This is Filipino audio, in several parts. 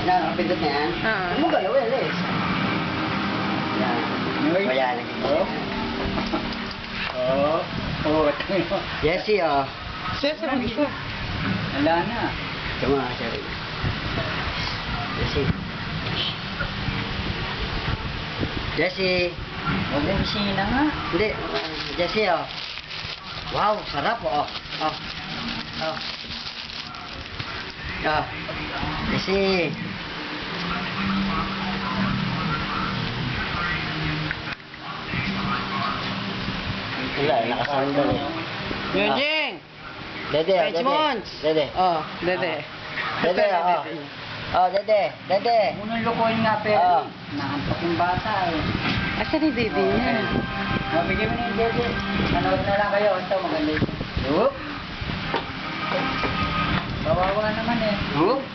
Nakapindot na yan. Ano mo galaw, Elis? Yan. Ayan. Jessie, oh. Wala na. Tama, sorry. Jessie. Jessie. Huwag mo bisina nga. Hindi. Jessie, oh. Wow, sarap, oh. Oh. Oh. Oh. Jessie. Wala, nakasandal eh. Yunjing! Dede, oh, Dede. Richmonds! Dede. Oh, Dede. Dede, oh. Oh, Dede. Dede. Munang lukoyin nga pero. Ah. Nakantok yung bata eh. Asa ni Dede niya? Mabigyan mo na yung Dede. Manood na lang kayo. Ito maganda yun. Whoop. Kawawa naman eh. Whoop.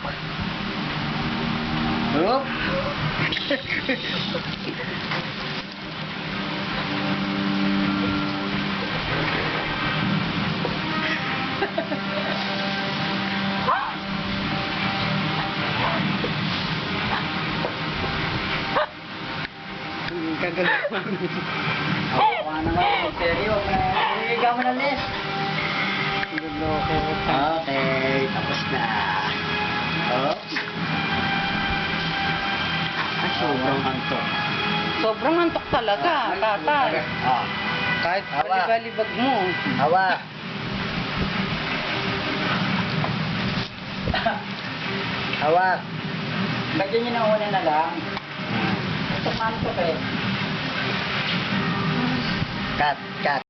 Whoop. Kagalawan. Kawawa naman. Seryo. Ikaw mo na list. Luloko ka. Okay, tapos na. Oh. Ay, sobrang antok. Sobrang antok talaga, tatay. Ah. Kahit Hawa. balibag mo. Hawa. Hawa. Lagyan niyo na una na lang. Ito mantok eh. Cut, cut.